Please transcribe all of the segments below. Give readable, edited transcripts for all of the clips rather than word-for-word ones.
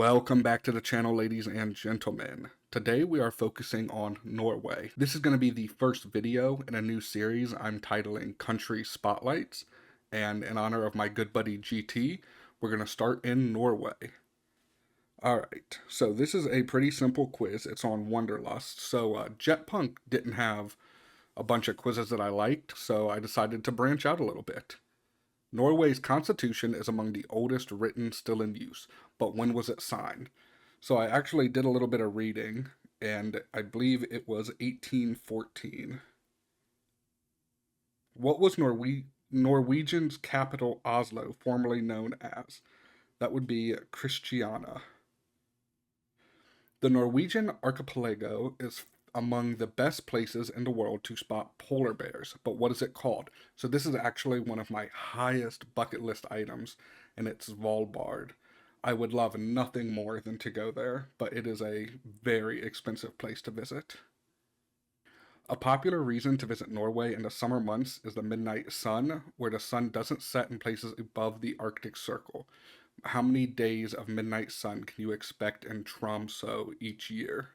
Welcome back to the channel, ladies and gentlemen. Today we are focusing on Norway. This is going to be the first video in a new series I'm titling Country Spotlights, and in honor of my good buddy GT, we're going to start in Norway. Alright, so this is a pretty simple quiz. It's on Wonderlust. So Jetpunk didn't have a bunch of quizzes that I liked, so I decided to branch out a little bit. Norway's constitution is among the oldest written still in use, but when was it signed? So I actually did a little bit of reading, and I believe it was 1814. What was Norwegian's capital Oslo formerly known as? That would be Christiania. The Norwegian archipelago is among the best places in the world to spot polar bears, but what is it called? So this is actually one of my highest bucket list items, and it's Svalbard. I would love nothing more than to go there, but it is a very expensive place to visit. A popular reason to visit Norway in the summer months is the midnight sun, where the sun doesn't set in places above the Arctic Circle. How many days of midnight sun can you expect in Tromsø each year?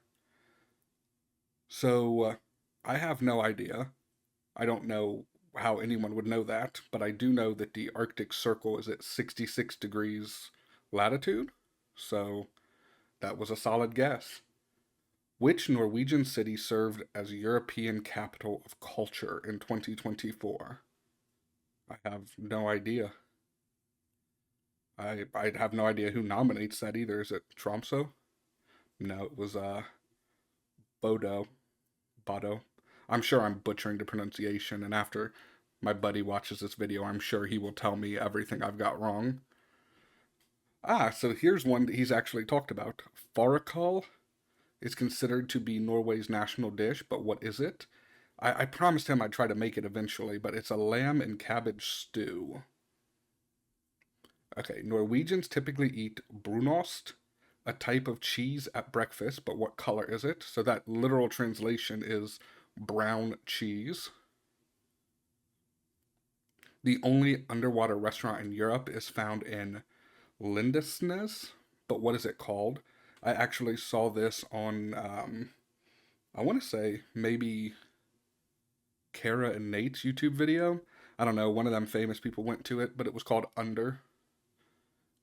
So I have no idea. I don't know how anyone would know that, but I do know that the Arctic Circle is at 66 degrees latitude. So that was a solid guess. Which Norwegian city served as European Capital of Culture in 2024? I have no idea. I'd have no idea who nominates that either. Is it Tromsø? No, it was Bodo. Bodo. I'm sure I'm butchering the pronunciation, and after my buddy watches this video, I'm sure he will tell me everything I've got wrong. So here's one that he's actually talked about. Fårikål is considered to be Norway's national dish, but what is it? I promised him I'd try to make it eventually, but it's a lamb and cabbage stew. Okay, Norwegians typically eat brunost, a type of cheese, at breakfast, but what color is it? So that literal translation is brown cheese. The only underwater restaurant in Europe is found in Lindesnes, but what is it called? I actually saw this on, I want to say maybe Kara and Nate's YouTube video. I don't know, one of them famous people went to it, but it was called Under.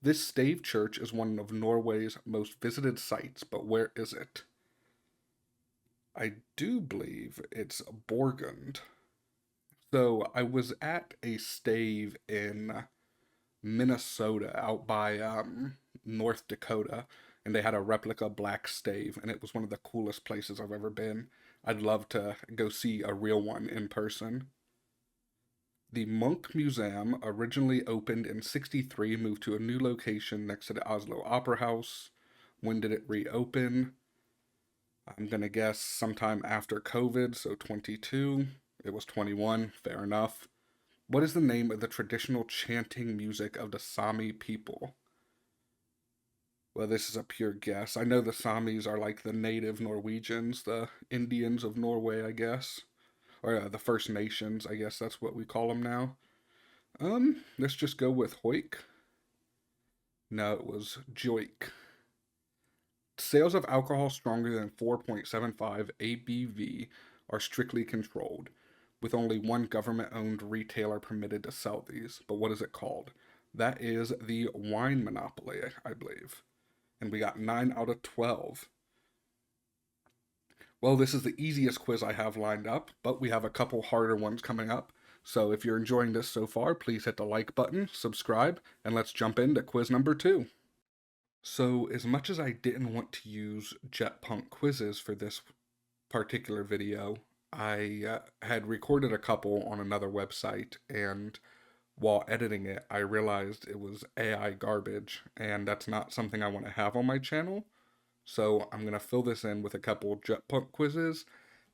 This stave church is one of Norway's most visited sites, but where is it? I do believe it's Borgund. So I was at a stave in Minnesota out by North Dakota, and they had a replica black stave, and it was one of the coolest places I've ever been. I'd love to go see a real one in person. The Munch Museum, originally opened in '63, moved to a new location next to the Oslo Opera House. When did it reopen? I'm going to guess sometime after COVID, so 22. It was 21, fair enough. What is the name of the traditional chanting music of the Sami people? Well, this is a pure guess. I know the Samis are like the native Norwegians, the Indians of Norway, I guess. Or the First Nations, I guess that's what we call them now. Let's just go with Hoik. No, it was Joik. Sales of alcohol stronger than 4.75 ABV are strictly controlled, with only one government-owned retailer permitted to sell these. But what is it called? That is the wine monopoly, I believe. And we got 9 out of 12. Well, this is the easiest quiz I have lined up, but we have a couple harder ones coming up. So if you're enjoying this so far, please hit the like button, subscribe, and let's jump into quiz number 2. So as much as I didn't want to use Jetpunk quizzes for this particular video, I had recorded a couple on another website, and while editing it, I realized it was AI garbage, and that's not something I want to have on my channel. So I'm going to fill this in with a couple Jetpunk quizzes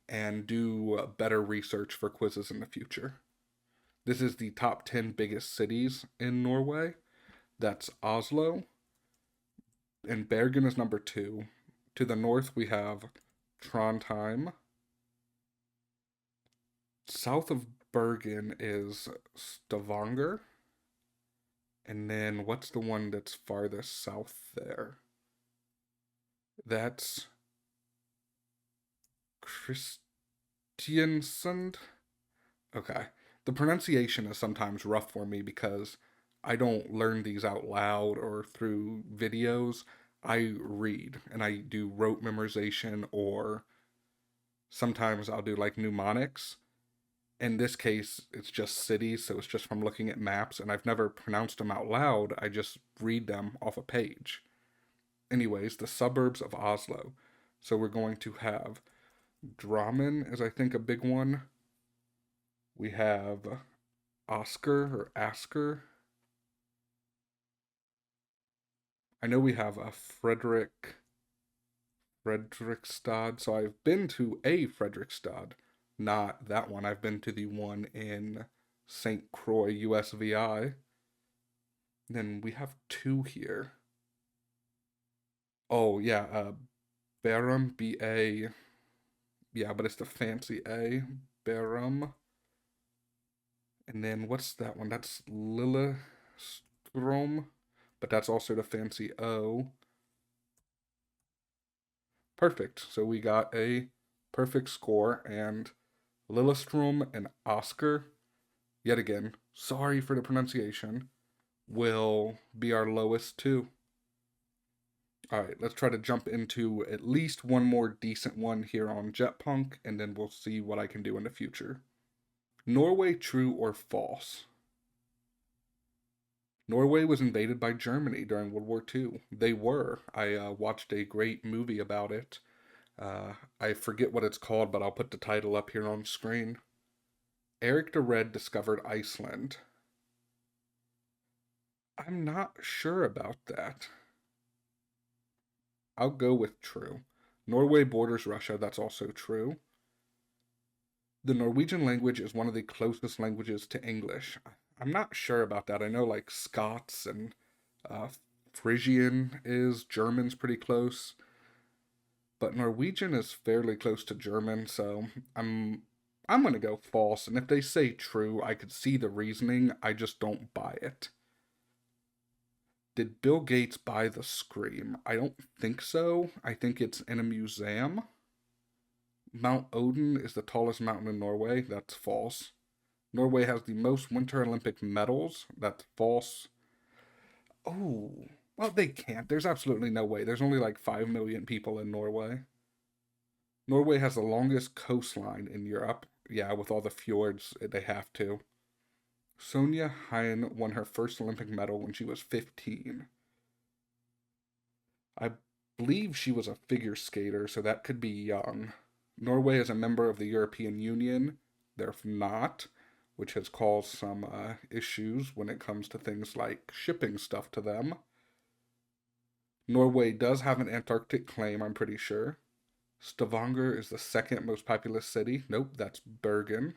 and do better research for quizzes in the future. This is the top 10 biggest cities in Norway. That's Oslo, and Bergen is number 2. To the north, we have Trondheim. South of Bergen is Stavanger. And then what's the one that's farthest south there? That's Christiansund. Okay. The pronunciation is sometimes rough for me because I don't learn these out loud or through videos. I read and I do rote memorization, or sometimes I'll do like mnemonics. In this case, it's just cities, so it's just from looking at maps, and I've never pronounced them out loud. I just read them off a page. Anyways, the suburbs of Oslo. So we're going to have Drammen is I think a big one. We have Oscar or Asker. I know we have a Fredrikstad. So I've been to a Fredrikstad, not that one. I've been to the one in St. Croix, USVI. Then we have two here. Oh yeah, Barum, B-A. Yeah, but it's the fancy A. Barum. And then what's that one? That's Lillestrom, but that's also the fancy O. Perfect. So we got a perfect score, and Lillestrom and Oscar, yet again, sorry for the pronunciation, will be our lowest too. All right, let's try to jump into at least one more decent one here on Jetpunk, and then we'll see what I can do in the future. Norway, true or false? Norway was invaded by Germany during World War II. They were. I watched a great movie about it. I forget what it's called, but I'll put the title up here on screen. Eric the Red discovered Iceland. I'm not sure about that. I'll go with true. Norway borders Russia. That's also true. The Norwegian language is one of the closest languages to English. I'm not sure about that. I know like Scots and uh, Frisian is. German's pretty close. But Norwegian is fairly close to German, so I'm gonna go false. And if they say true, I could see the reasoning. I just don't buy it. Did Bill Gates buy the Scream? I don't think so. I think it's in a museum. Mount Odin is the tallest mountain in Norway. That's false. Norway has the most Winter Olympic medals. That's false. Oh, well, they can't. There's absolutely no way. There's only like 5 million people in Norway. Norway has the longest coastline in Europe. Yeah, with all the fjords, they have to. Sonja Hine won her first Olympic medal when she was 15. I believe she was a figure skater, so that could be young. Norway is a member of the European Union. They're not, which has caused some issues when it comes to things like shipping stuff to them. Norway does have an Antarctic claim, I'm pretty sure. Stavanger is the second most populous city. Nope, that's Bergen.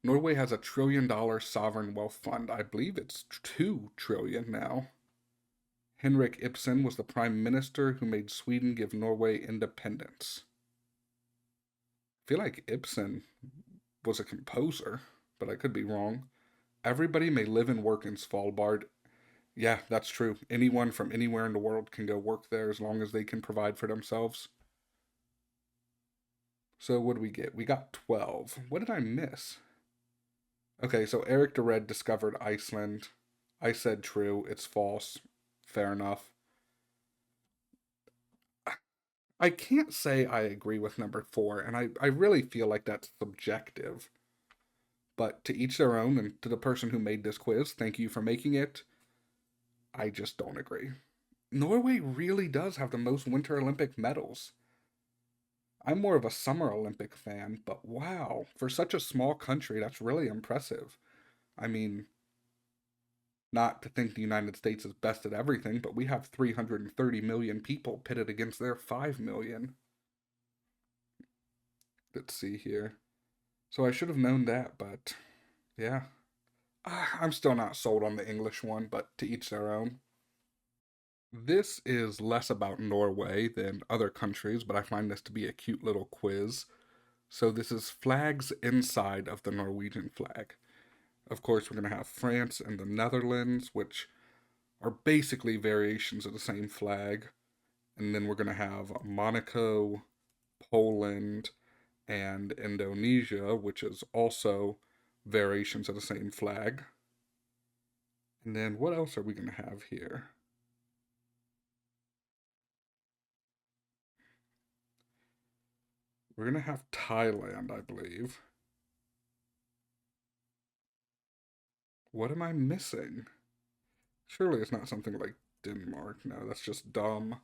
Norway has $1 trillion sovereign wealth fund. I believe it's 2 trillion now. Henrik Ibsen was the prime minister who made Sweden give Norway independence. I feel like Ibsen was a composer, but I could be wrong. Everybody may live and work in Svalbard. Yeah, that's true. Anyone from anywhere in the world can go work there as long as they can provide for themselves. So what do we get? We got 12. What did I miss? Okay, so Eric the Red discovered Iceland. I said true. It's false. Fair enough. I can't say I agree with number four, and I really feel like that's subjective. But to each their own, and to the person who made this quiz, thank you for making it. I just don't agree. Norway really does have the most Winter Olympic medals. I'm more of a Summer Olympic fan, but wow, for such a small country, that's really impressive. I mean, not to think the United States is best at everything, but we have 330 million people pitted against their 5 million. Let's see here. So I should have known that, but yeah. I'm still not sold on the English one, but to each their own. This is less about Norway than other countries, but I find this to be a cute little quiz. So this is flags inside of the Norwegian flag. Of course, we're going to have France and the Netherlands, which are basically variations of the same flag. And then we're going to have Monaco, Poland, and Indonesia, which is also variations of the same flag. And then what else are we going to have here? We're going to have Thailand, I believe. What am I missing? Surely it's not something like Denmark. No, that's just dumb.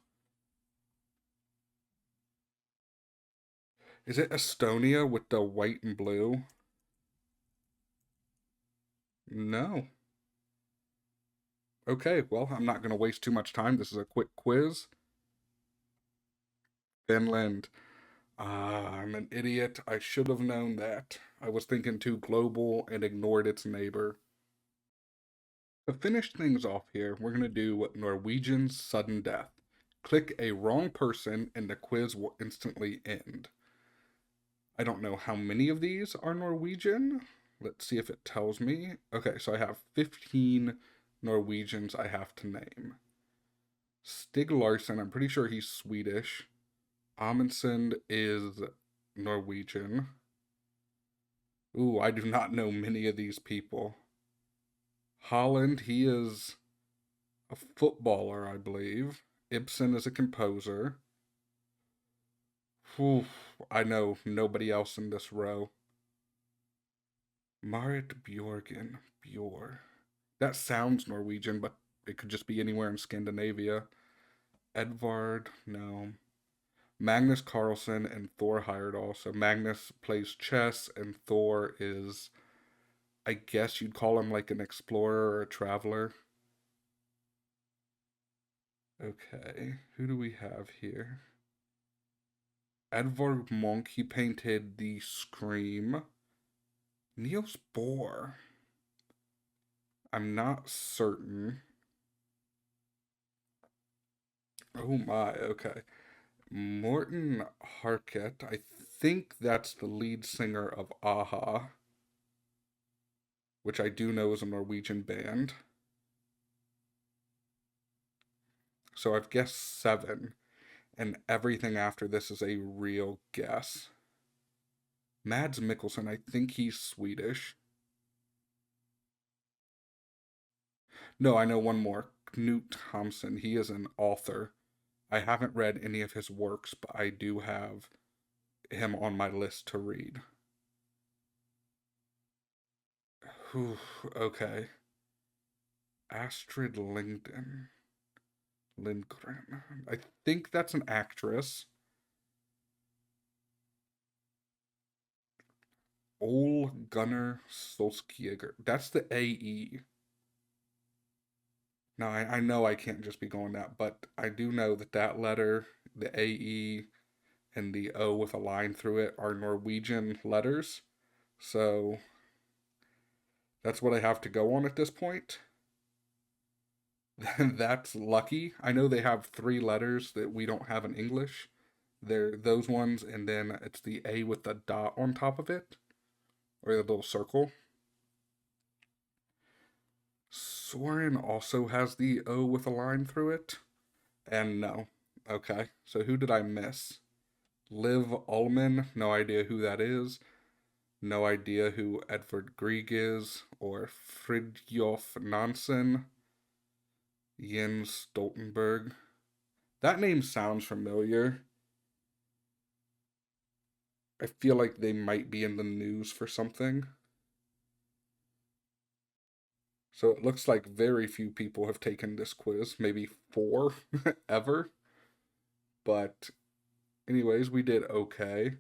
Is it Estonia with the white and blue? No. Okay, well, I'm not going to waste too much time. This is a quick quiz. Finland. Ah, I'm an idiot. I should have known that. I was thinking too global and ignored its neighbor. To finish things off here, we're going to do Norwegian's sudden death. Click a wrong person and the quiz will instantly end. I don't know how many of these are Norwegian. Let's see if it tells me. Okay, so I have 15 Norwegians I have to name. Stig Larsson, I'm pretty sure he's Swedish. Amundsen is Norwegian. Ooh, I do not know many of these people. Holland, he is a footballer, I believe. Ibsen is a composer. Whew, I know nobody else in this row. Marit Bjorgen. Bjor. That sounds Norwegian, but it could just be anywhere in Scandinavia. Edvard, no. Magnus Carlsen and Thor Heyerdahl. So Magnus plays chess, and Thor is, I guess you'd call him like an explorer or a traveler. Okay, who do we have here? Edvard Munch, he painted The Scream. Niels Bohr. I'm not certain. Oh my, okay. Morten Harket, I think that's the lead singer of Aha, which I do know is a Norwegian band. So I've guessed 7, and everything after this is a real guess. Mads Mikkelsen, I think he's Swedish. No, I know one more. Knut Thompson, he is an author. I haven't read any of his works, but I do have him on my list to read. Whew, okay. Astrid Lindgren. I think that's an actress. Ole Gunnar Solskjaer. That's the AE. Now, I know I can't just be going that, but I do know that that letter, the AE, and the O with a line through it are Norwegian letters. So that's what I have to go on at this point. That's lucky. I know they have 3 letters that we don't have in English. They're those ones, and then it's the A with the dot on top of it, or the little circle. Soren also has the O with a line through it. And no. Okay, so who did I miss? Liv Ullman, no idea who that is. No idea who Edvard Grieg is, or Fridtjof Nansen. Jens Stoltenberg. That name sounds familiar. I feel like they might be in the news for something. So it looks like very few people have taken this quiz, maybe 4 ever. But anyways, we did okay.